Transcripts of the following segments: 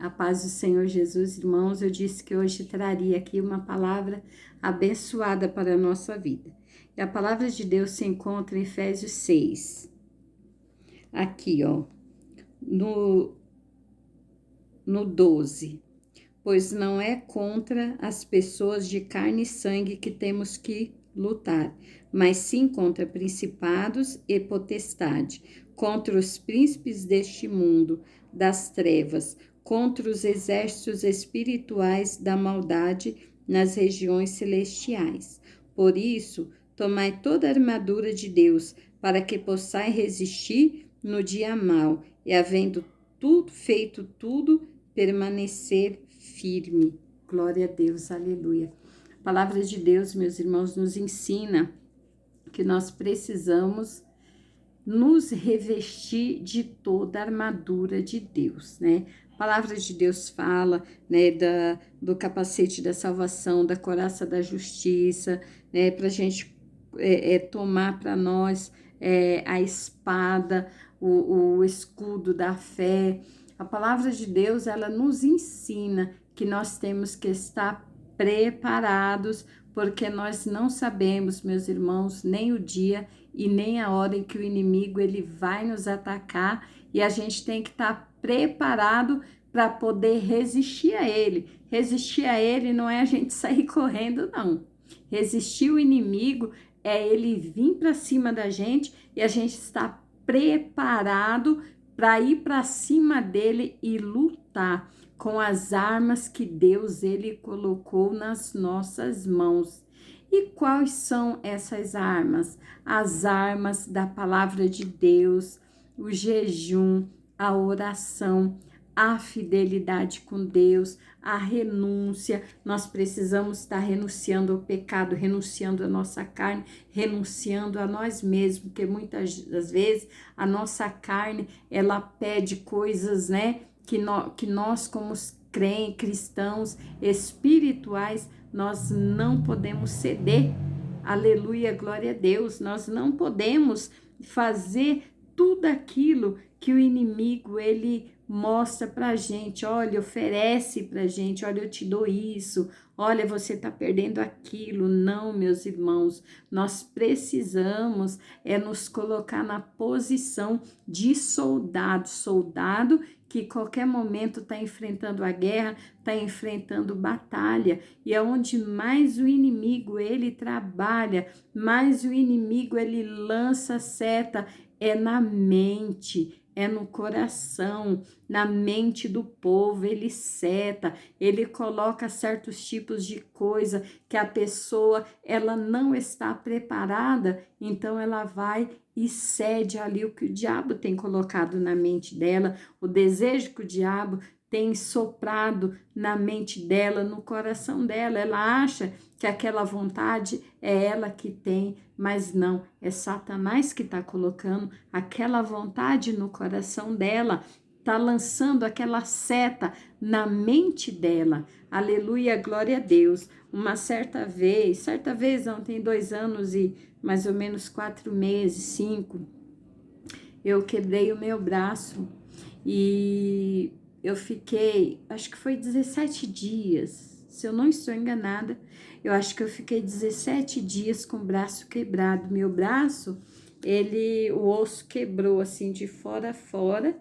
A paz do Senhor Jesus, irmãos, eu disse que hoje traria aqui uma palavra abençoada para a nossa vida. E a palavra de Deus se encontra em Efésios 6. Aqui, ó, no 12. Pois não é contra as pessoas de carne e sangue que temos que lutar, mas sim contra principados e potestade, contra os príncipes deste mundo, das trevas, contra os exércitos espirituais da maldade nas regiões celestiais. Por isso, tomai toda a armadura de Deus, para que possais resistir no dia mau, e havendo feito tudo, permanecer firme. Glória a Deus, aleluia. A palavra de Deus, meus irmãos, nos ensina que nós precisamos nos revestir de toda a armadura de Deus, né? A palavra de Deus fala, né, do capacete da salvação, da couraça da justiça, né, para a gente tomar para nós a espada, o escudo da fé. A palavra de Deus, ela nos ensina que nós temos que estar preparados, porque nós não sabemos, meus irmãos, nem o dia e nem a hora em que o inimigo ele vai nos atacar, e a gente tem que estar preparado para poder resistir a ele. Resistir a ele não é a gente sair correndo, não. Resistir o inimigo é ele vir para cima da gente e a gente estar preparado para ir para cima dele e lutar com as armas que Deus ele colocou nas nossas mãos. E quais são essas armas? As armas da palavra de Deus, o jejum, a oração, a fidelidade com Deus, a renúncia. Nós precisamos estar renunciando ao pecado, renunciando à nossa carne, renunciando a nós mesmos, porque muitas das vezes a nossa carne, ela pede coisas, né, que nós como cristãos espirituais, nós não podemos ceder. Aleluia, glória a Deus. Nós não podemos fazer tudo aquilo que o inimigo ele mostra pra gente. Olha, oferece pra gente, olha, eu te dou isso, olha, você tá perdendo aquilo. Não, meus irmãos, nós precisamos nos colocar na posição de soldado que qualquer momento está enfrentando a guerra, está enfrentando batalha, e é onde mais o inimigo ele trabalha, mais o inimigo ele lança seta, é na mente, é no coração, na mente do povo, ele seta, ele coloca certos tipos de coisa que a pessoa, ela não está preparada, então ela vai e cede ali o que o diabo tem colocado na mente dela, o desejo que o diabo tem soprado na mente dela, no coração dela. Ela acha que aquela vontade é ela que tem, mas não, é Satanás que está colocando aquela vontade no coração dela, está lançando aquela seta na mente dela. Aleluia, glória a Deus. Uma certa vez não, tem 2 anos e mais ou menos 4 meses, 5, eu quebrei o meu braço e eu fiquei, acho que foi 17 dias, se eu não estou enganada, eu acho que eu fiquei 17 dias com o braço quebrado. Meu braço, o osso quebrou assim de fora a fora,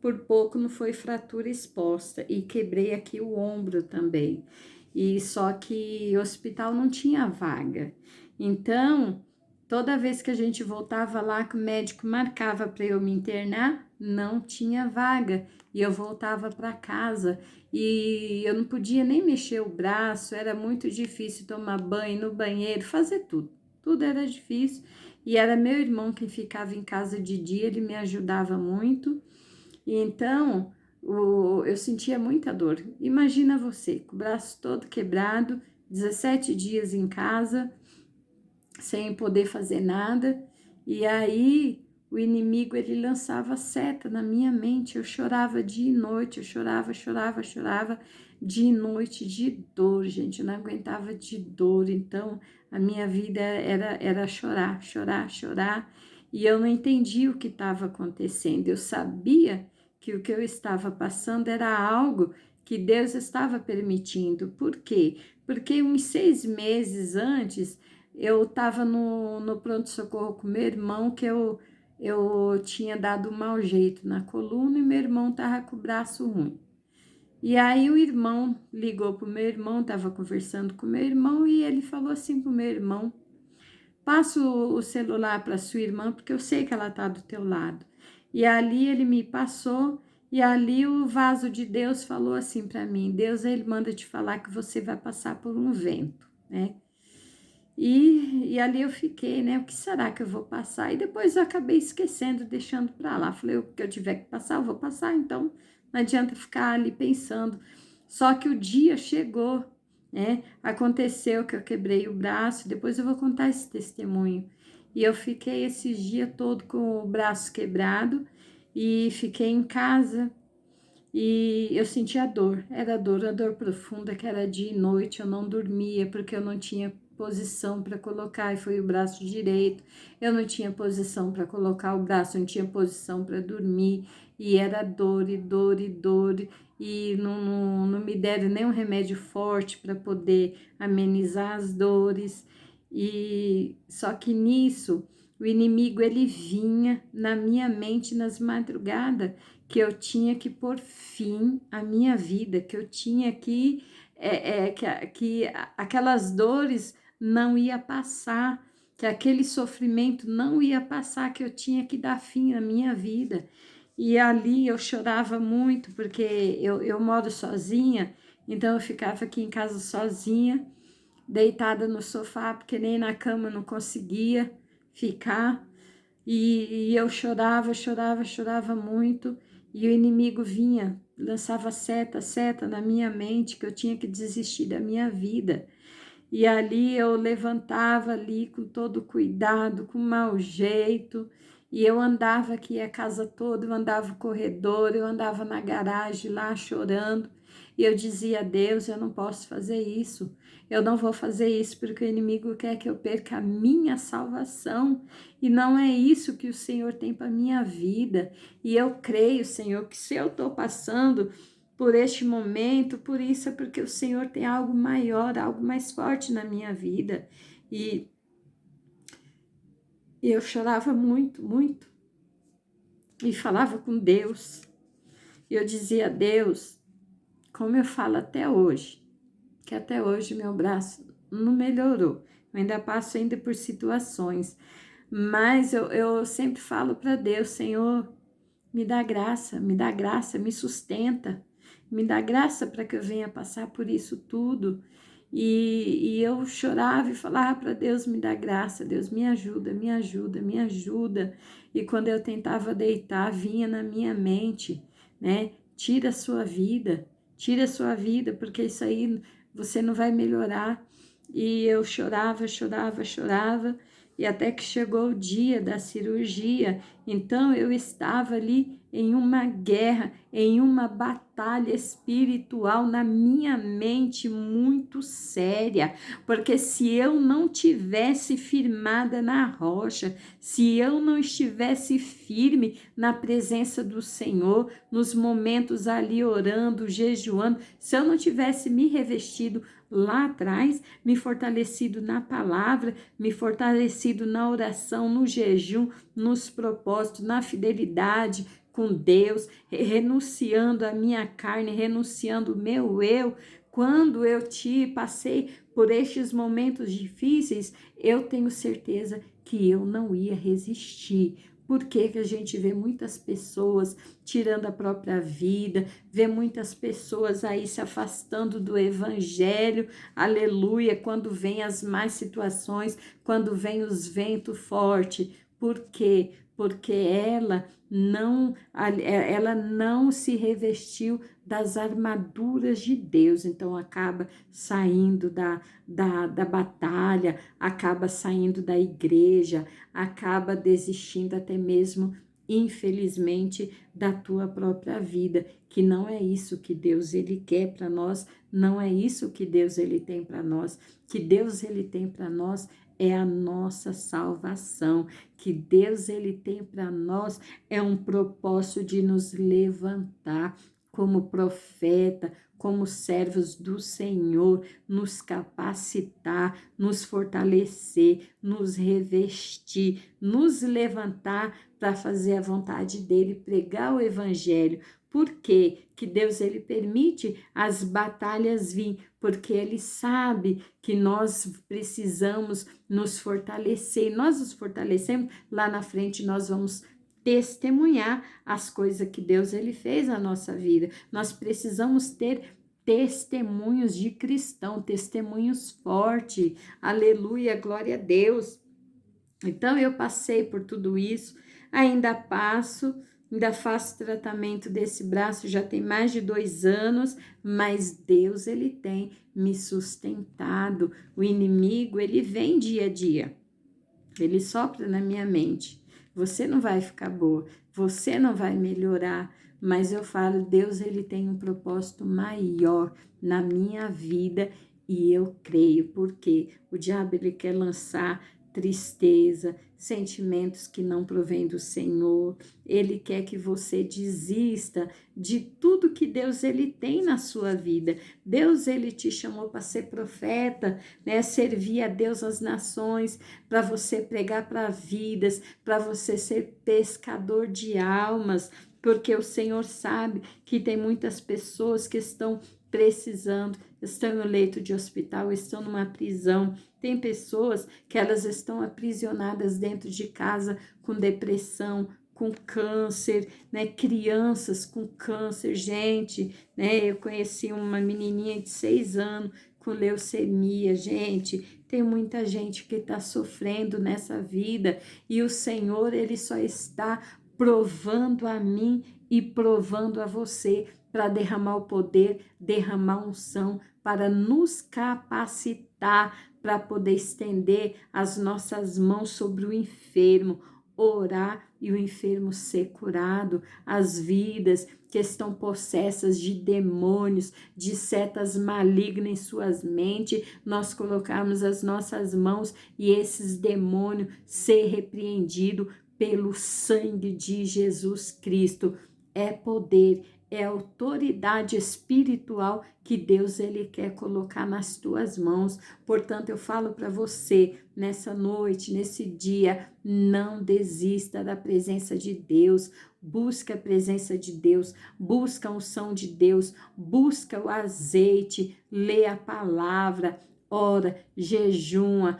por pouco não foi fratura exposta, e quebrei aqui o ombro também. E só que o hospital não tinha vaga. Então, toda vez que a gente voltava lá, que o médico marcava para eu me internar, não tinha vaga. E eu voltava para casa e eu não podia nem mexer o braço, era muito difícil tomar banho no banheiro, fazer tudo. Tudo era difícil. E era meu irmão quem ficava em casa de dia, ele me ajudava muito. E então, eu sentia muita dor. Imagina você, com o braço todo quebrado, 17 dias em casa, sem poder fazer nada. E aí, o inimigo, ele lançava seta na minha mente. Eu chorava dia e noite, eu chorava dia e noite de dor, gente. Eu não aguentava de dor. Então, a minha vida era chorar. E eu não entendia o que estava acontecendo. Eu sabia que o que eu estava passando era algo que Deus estava permitindo. Por quê? Porque uns 6 meses antes, eu estava no pronto-socorro com meu irmão, que eu tinha dado um mau jeito na coluna e meu irmão estava com o braço ruim. E aí o irmão ligou para o meu irmão, estava conversando com o meu irmão e ele falou assim para o meu irmão: passa o celular para sua irmã, porque eu sei que ela está do teu lado. E ali ele me passou, e ali o vaso de Deus falou assim para mim: Deus, ele manda te falar que você vai passar por um vento, né? E ali eu fiquei, né? O que será que eu vou passar? E depois eu acabei esquecendo, deixando para lá. Falei, o que eu tiver que passar, eu vou passar, então não adianta ficar ali pensando. Só que o dia chegou, né? Aconteceu que eu quebrei o braço, depois eu vou contar esse testemunho. E eu fiquei esses dias todo com o braço quebrado e fiquei em casa e eu sentia dor, era dor, uma dor profunda que era dia e noite, eu não dormia porque eu não tinha posição para colocar, e foi o braço direito, eu não tinha posição para colocar o braço, não tinha posição para dormir, e era dor e dor e dor, e não me deram nenhum remédio forte para poder amenizar as dores, e só que nisso, o inimigo ele vinha na minha mente nas madrugadas, que eu tinha que pôr fim à minha vida, que eu tinha que aquelas dores não ia passar, que aquele sofrimento não ia passar, que eu tinha que dar fim à minha vida. E ali eu chorava muito, porque eu moro sozinha, então eu ficava aqui em casa sozinha, deitada no sofá, porque nem na cama eu não conseguia ficar. E eu chorava, chorava, chorava muito, e o inimigo vinha, lançava seta na minha mente, que eu tinha que desistir da minha vida. E ali eu levantava ali com todo cuidado, com mau jeito, e eu andava aqui a casa toda, eu andava o corredor, eu andava na garagem lá chorando, e eu dizia a Deus, eu não posso fazer isso, eu não vou fazer isso porque o inimigo quer que eu perca a minha salvação, e não é isso que o Senhor tem para minha vida. E eu creio, Senhor, que se eu estou passando por este momento, por isso é porque o Senhor tem algo maior, algo mais forte na minha vida. E eu chorava muito, muito, e falava com Deus. E eu dizia a Deus, como eu falo até hoje, que até hoje meu braço não melhorou. Eu ainda passo ainda por situações, mas eu sempre falo para Deus, Senhor, me dá graça, me sustenta, me dá graça para que eu venha passar por isso tudo. E eu chorava e falava para Deus, me dá graça, Deus me ajuda, me ajuda, me ajuda. E quando eu tentava deitar, vinha na minha mente, né? Tira a sua vida, porque isso aí você não vai melhorar. E eu chorava, chorava, chorava, e até que chegou o dia da cirurgia, então eu estava ali em uma guerra, em uma batalha espiritual na minha mente muito séria, porque se eu não tivesse firmada na rocha, se eu não estivesse firme na presença do Senhor, nos momentos ali orando, jejuando, se eu não tivesse me revestido lá atrás, me fortalecido na palavra, me fortalecido na oração, no jejum, nos propósitos, na fidelidade com Deus, renunciando a minha carne, renunciando o meu eu. Quando eu passei por estes momentos difíceis, eu tenho certeza que eu não ia resistir. Por que que a gente vê muitas pessoas tirando a própria vida, vê muitas pessoas aí se afastando do evangelho, aleluia, quando vem as más situações, quando vem os ventos fortes? Por quê? Porque ela não se revestiu das armaduras de Deus, então acaba saindo da batalha, acaba saindo da igreja, acaba desistindo até mesmo, infelizmente, da tua própria vida, que não é isso que Deus ele quer para nós, não é isso que Deus ele tem para nós, que Deus ele tem para nós é a nossa salvação, que Deus ele tem para nós é um propósito de nos levantar como profeta, como servos do Senhor, nos capacitar, nos fortalecer, nos revestir, nos levantar para fazer a vontade dele, pregar o evangelho. Por quê? Que Deus ele permite as batalhas vir, porque ele sabe que nós precisamos nos fortalecer. E nós nos fortalecemos, lá na frente nós vamos testemunhar as coisas que Deus ele fez na nossa vida. Nós precisamos ter testemunhos de cristão, testemunhos fortes. Aleluia, glória a Deus. Então eu passei por tudo isso, ainda passo, ainda faço tratamento desse braço, já tem mais de 2 anos, mas Deus ele tem me sustentado. O inimigo ele vem dia a dia, ele sopra na minha mente. Você não vai ficar boa, você não vai melhorar, mas eu falo, Deus ele tem um propósito maior na minha vida e eu creio, porque o diabo ele quer lançar tristeza, sentimentos que não provêm do Senhor. Ele quer que você desista de tudo que Deus ele tem na sua vida. Deus ele te chamou para ser profeta, né? Servir a Deus às nações, para você pregar para vidas, para você ser pescador de almas, porque o Senhor sabe que tem muitas pessoas que estão precisando, estão no leito de hospital, estão numa prisão. Tem pessoas que elas estão aprisionadas dentro de casa com depressão, com câncer, né? Crianças com câncer, gente, né? Eu conheci uma menininha de 6 anos com leucemia, gente. Tem muita gente que está sofrendo nessa vida e o Senhor, ele só está provando a mim e provando a você para derramar o poder, derramar unção, para nos capacitar para poder estender as nossas mãos sobre o enfermo, orar e o enfermo ser curado, as vidas que estão possessas de demônios, de setas malignas em suas mentes, nós colocarmos as nossas mãos e esses demônios ser repreendidos pelo sangue de Jesus Cristo. É poder, é autoridade espiritual que Deus ele quer colocar nas tuas mãos. Portanto, eu falo para você nessa noite, nesse dia, não desista da presença de Deus. Busca a presença de Deus, busca a unção de Deus, busca o azeite, lê a palavra, ora, jejuma,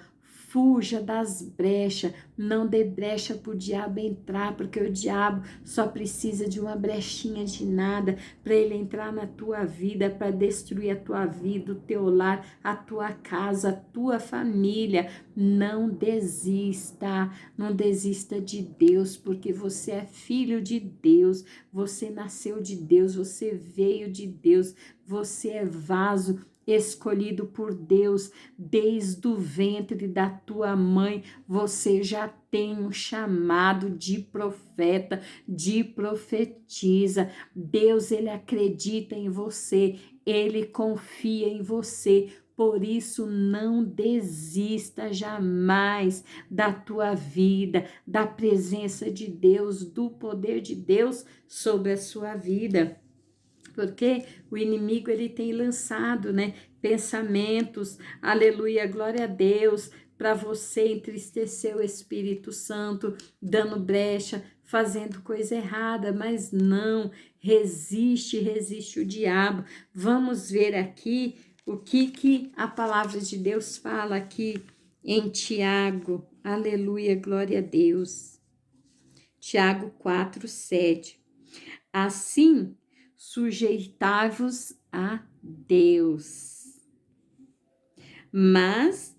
fuja das brechas, não dê brecha para o diabo entrar, porque o diabo só precisa de uma brechinha de nada para ele entrar na tua vida, para destruir a tua vida, o teu lar, a tua casa, a tua família. Não desista, não desista de Deus, porque você é filho de Deus, você nasceu de Deus, você veio de Deus, você é vaso escolhido por Deus, desde o ventre da tua mãe, você já tem um chamado de profeta, de profetisa. Deus, ele acredita em você, ele confia em você. Por isso, não desista jamais da tua vida, da presença de Deus, do poder de Deus sobre a sua vida. Porque o inimigo ele tem lançado, né, pensamentos, aleluia, glória a Deus, para você entristecer o Espírito Santo, dando brecha, fazendo coisa errada, mas não, resiste o diabo. Vamos ver aqui o que a palavra de Deus fala aqui em Tiago, aleluia, glória a Deus. Tiago 4:7. Assim, sujeitai-vos a Deus, mas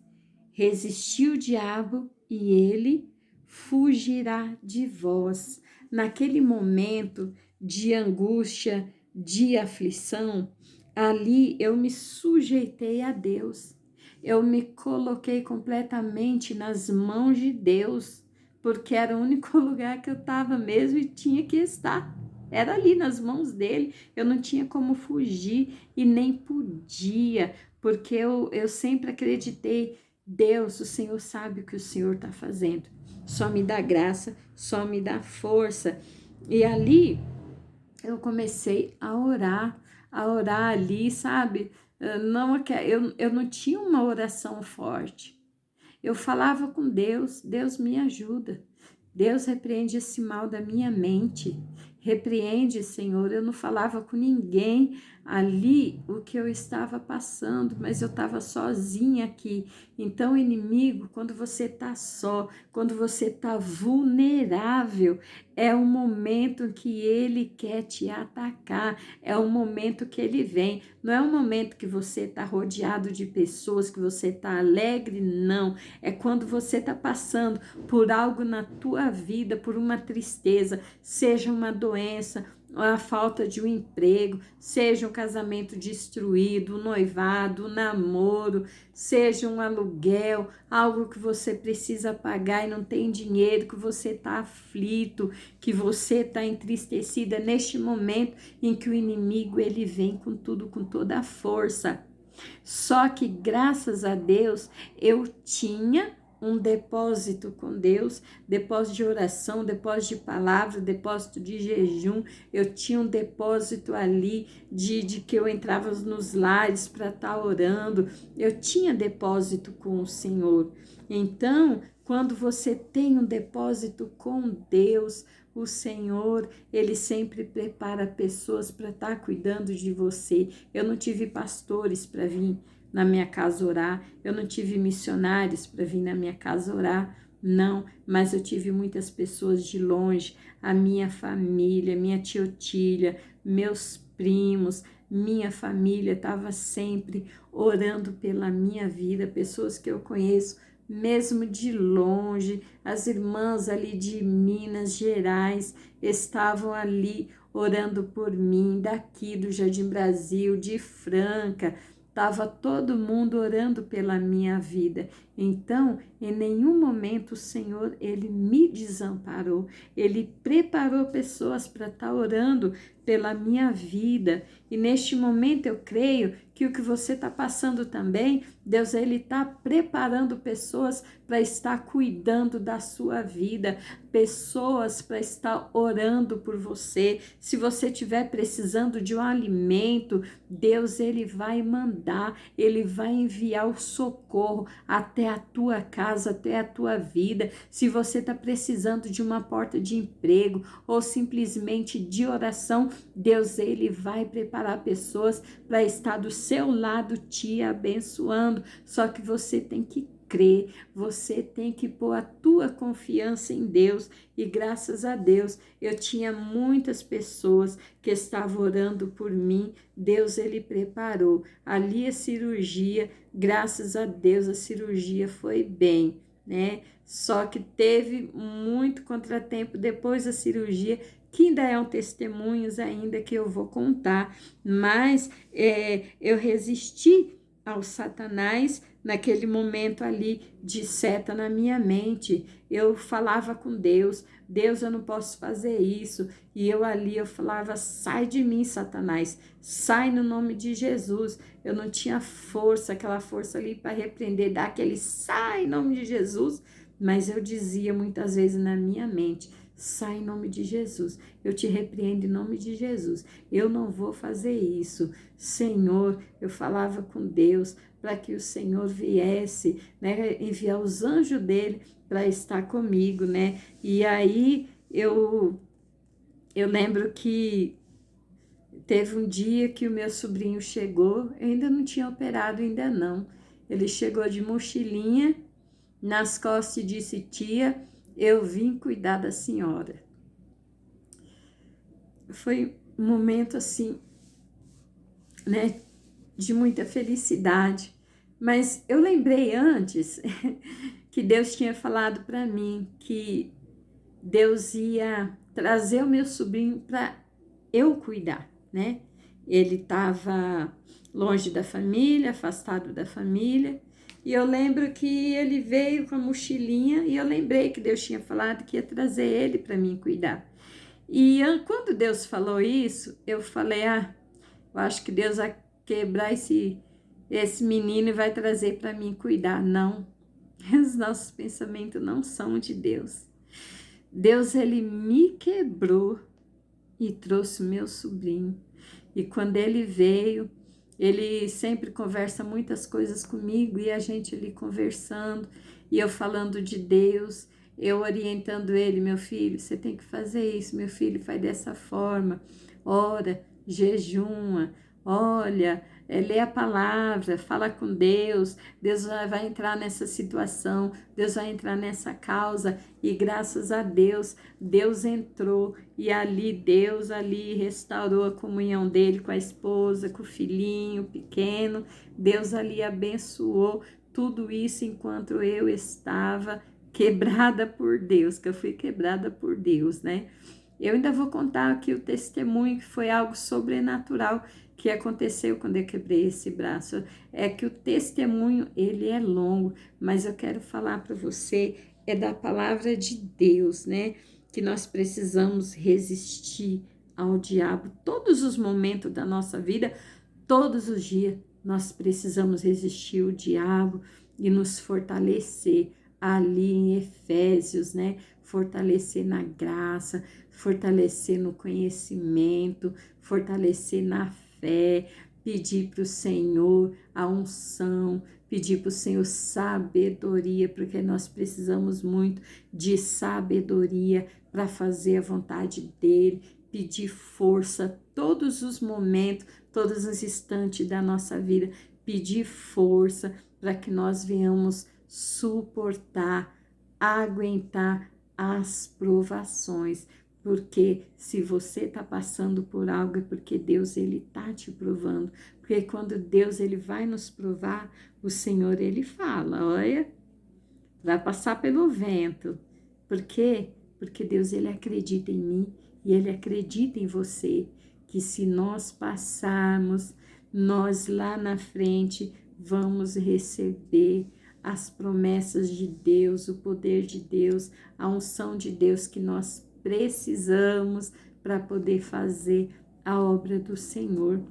resisti o diabo e ele fugirá de vós. Naquele momento de angústia, de aflição, ali eu me sujeitei a Deus, eu me coloquei completamente nas mãos de Deus, porque era o único lugar que eu estava mesmo e tinha que estar. Era ali nas mãos dele, eu não tinha como fugir e nem podia, porque eu sempre acreditei Deus, o Senhor sabe o que o Senhor está fazendo. Só me dá graça, só me dá força. E ali eu comecei a orar ali, sabe? Eu não tinha uma oração forte. Eu falava com Deus, Deus me ajuda. Deus repreende esse mal da minha mente. Repreende, Senhor. Eu não falava com ninguém ali o que eu estava passando, mas eu estava sozinha aqui. Então, inimigo, quando você está só, quando você está vulnerável, é o momento que ele quer te atacar, é o momento que ele vem. Não é o momento que você está rodeado de pessoas, que você está alegre, não. É quando você está passando por algo na tua vida, por uma tristeza, seja uma doença, a falta de um emprego, seja um casamento destruído, um noivado, um namoro, seja um aluguel, algo que você precisa pagar e não tem dinheiro, que você está aflito, que você está entristecida neste momento em que o inimigo ele vem com tudo, com toda a força. Só que graças a Deus eu tinha um depósito com Deus, depósito de oração, depósito de palavra, depósito de jejum. Eu tinha um depósito ali de que eu entrava nos lares para estar orando. Eu tinha depósito com o Senhor. Então, quando você tem um depósito com Deus, o Senhor, Ele sempre prepara pessoas para estar cuidando de você. Eu não tive pastores para vir na minha casa orar, eu não tive missionários para vir na minha casa orar, não, mas eu tive muitas pessoas de longe, a minha família, minha tia Otília, meus primos, minha família estava sempre orando pela minha vida, pessoas que eu conheço mesmo de longe, as irmãs ali de Minas Gerais estavam ali orando por mim, daqui do Jardim Brasil, de Franca, estava todo mundo orando pela minha vida. Então, em nenhum momento o Senhor, Ele me desamparou. Ele preparou pessoas para estar orando pela minha vida. E neste momento eu creio que o que você está passando também, Deus, Ele está preparando pessoas para estar cuidando da sua vida, pessoas para estar orando por você. Se você estiver precisando de um alimento, Deus, Ele vai mandar, Ele vai enviar o socorro até a tua casa, até a tua vida. Se você está precisando de uma porta de emprego ou simplesmente de oração, Deus, Ele vai preparar pessoas para estar do seu lado te abençoando. Só que você tem que crer, você tem que pôr a tua confiança em Deus. E graças a Deus, eu tinha muitas pessoas que estavam orando por mim. Deus, Ele preparou. Ali a cirurgia, graças a Deus, a cirurgia foi bem, né? Só que teve muito contratempo depois da cirurgia, que ainda é um testemunho ainda que eu vou contar, mas eu resisti ao Satanás naquele momento ali de seta na minha mente. Eu falava com Deus, Deus, eu não posso fazer isso, e eu falava, sai de mim, Satanás, sai no nome de Jesus. Eu não tinha força, aquela força ali para repreender, dar aquele sai em nome de Jesus, mas eu dizia muitas vezes na minha mente, sai em nome de Jesus, eu te repreendo em nome de Jesus, eu não vou fazer isso. Senhor, eu falava com Deus para que o Senhor viesse, né, enviar os anjos dele para estar comigo, né? E aí eu lembro que teve um dia que o meu sobrinho chegou, eu ainda não tinha operado, ainda não. Ele chegou de mochilinha nas costas e disse, tia, eu vim cuidar da senhora. Foi um momento assim, né, de muita felicidade. Mas eu lembrei antes que Deus tinha falado para mim que Deus ia trazer o meu sobrinho para eu cuidar, né? Ele estava longe da família, afastado da família, e eu lembro que ele veio com a mochilinha e eu lembrei que Deus tinha falado que ia trazer ele para mim cuidar. E quando Deus falou isso, eu falei, eu acho que Deus vai quebrar esse menino e vai trazer para mim cuidar. Não, Os nossos pensamentos não são de Deus. Deus, ele me quebrou e trouxe o meu sobrinho. E quando ele veio, ele sempre conversa muitas coisas comigo e a gente ali conversando e eu falando de Deus, eu orientando ele, meu filho, você tem que fazer isso, meu filho, faz dessa forma, ora, jejuma, olha, lê a palavra, fala com Deus, Deus vai entrar nessa situação, Deus vai entrar nessa causa e graças a Deus, Deus entrou e ali Deus ali restaurou a comunhão dele com a esposa, com o filhinho pequeno, Deus ali abençoou tudo isso enquanto eu estava quebrada por Deus, que eu fui quebrada por Deus, né? Eu ainda vou contar aqui o testemunho que foi algo sobrenatural que aconteceu quando eu quebrei esse braço. É que o testemunho, ele é longo, mas eu quero falar para você, é da palavra de Deus, né? Que nós precisamos resistir ao diabo. Todos os momentos da nossa vida, todos os dias, nós precisamos resistir ao diabo e nos fortalecer ali em Efésios, né? Fortalecer na graça, fortalecer no conhecimento, fortalecer na fé, pedir para o Senhor a unção, pedir para o Senhor sabedoria, porque nós precisamos muito de sabedoria para fazer a vontade dele, pedir força todos os momentos, todos os instantes da nossa vida, pedir força para que nós venhamos suportar, aguentar as provações, porque se você está passando por algo é porque Deus ele está te provando, porque quando Deus ele vai nos provar, o Senhor ele fala, olha, vai passar pelo vento, por quê? Porque Deus ele acredita em mim e ele acredita em você, que se nós passarmos, nós lá na frente vamos receber as promessas de Deus, o poder de Deus, a unção de Deus que nós precisamos para poder fazer a obra do Senhor.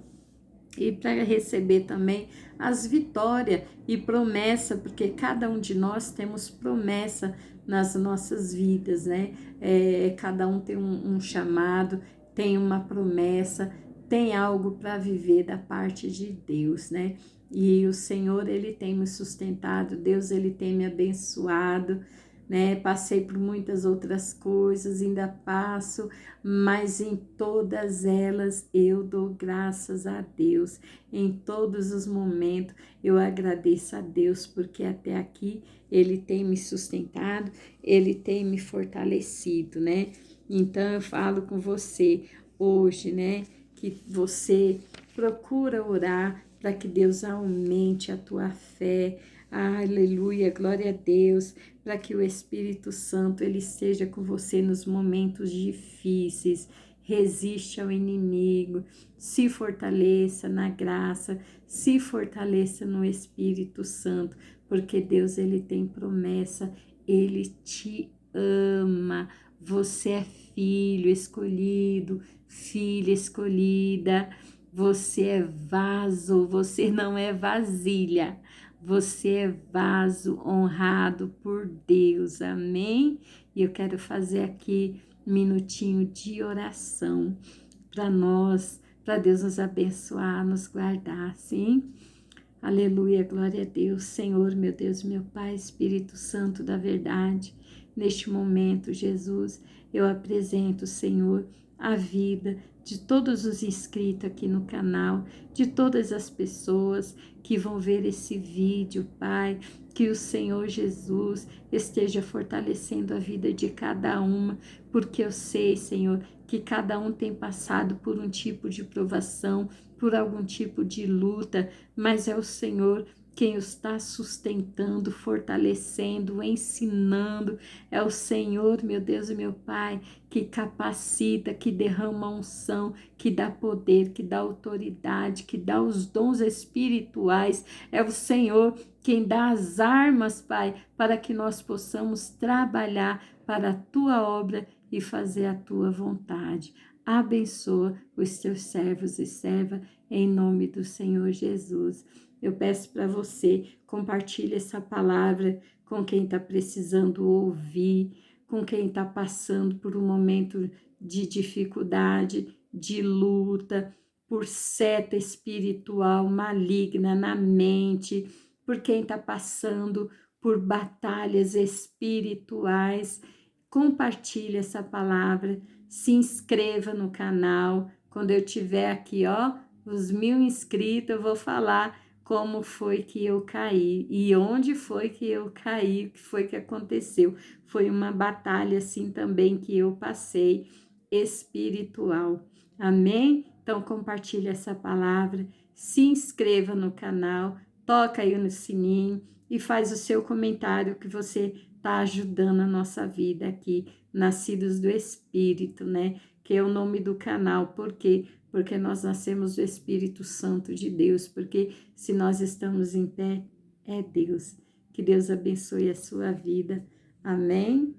E para receber também as vitórias e promessa, porque cada um de nós temos promessa nas nossas vidas, né? Cada um tem um chamado, tem uma promessa, tem algo para viver da parte de Deus, né? E o Senhor, ele tem me sustentado, Deus, ele tem me abençoado, né? Passei por muitas outras coisas, ainda passo, mas em todas elas eu dou graças a Deus. Em todos os momentos eu agradeço a Deus, porque até aqui ele tem me sustentado, ele tem me fortalecido, né? Então eu falo com você hoje, né? Que você procura orar para que Deus aumente a tua fé. Aleluia, glória a Deus, para que o Espírito Santo ele esteja com você nos momentos difíceis. Resiste ao inimigo, se fortaleça na graça, se fortaleça no Espírito Santo, porque Deus ele tem promessa, ele te ama. Você é filho escolhido, filha escolhida, você é vaso, você não é vasilha. Você é vaso honrado por Deus, amém? E eu quero fazer aqui um minutinho de oração para nós, para Deus nos abençoar, nos guardar, sim? Aleluia, glória a Deus, Senhor, meu Deus, meu Pai, Espírito Santo da verdade. Neste momento, Jesus, eu apresento, Senhor, a vida de todos os inscritos aqui no canal, de todas as pessoas que vão ver esse vídeo, Pai, que o Senhor Jesus esteja fortalecendo a vida de cada uma, porque eu sei, Senhor, que cada um tem passado por um tipo de provação, por algum tipo de luta, mas é o Senhor quem os está sustentando, fortalecendo, ensinando. É o Senhor, meu Deus e meu Pai, que capacita, que derrama unção, que dá poder, que dá autoridade, que dá os dons espirituais. É o Senhor quem dá as armas, Pai, para que nós possamos trabalhar para a Tua obra e fazer a Tua vontade. Abençoa os Teus servos e servas, em nome do Senhor Jesus. Eu peço para você, compartilhe essa palavra com quem está precisando ouvir, com quem está passando por um momento de dificuldade, de luta, por seta espiritual maligna na mente, por quem está passando por batalhas espirituais. Compartilhe essa palavra, se inscreva no canal. Quando eu tiver aqui, ó, os 1000 inscritos, eu vou falar como foi que eu caí e onde foi que eu caí, o que foi que aconteceu. Foi uma batalha assim também que eu passei, espiritual. Amém? Então compartilhe essa palavra, se inscreva no canal, toca aí no sininho e faz o seu comentário que você está ajudando a nossa vida aqui, Nascidos do Espírito, né? Que é o nome do canal. Por quê? Porque nós nascemos do Espírito Santo de Deus, porque se nós estamos em pé, é Deus. Que Deus abençoe a sua vida. Amém?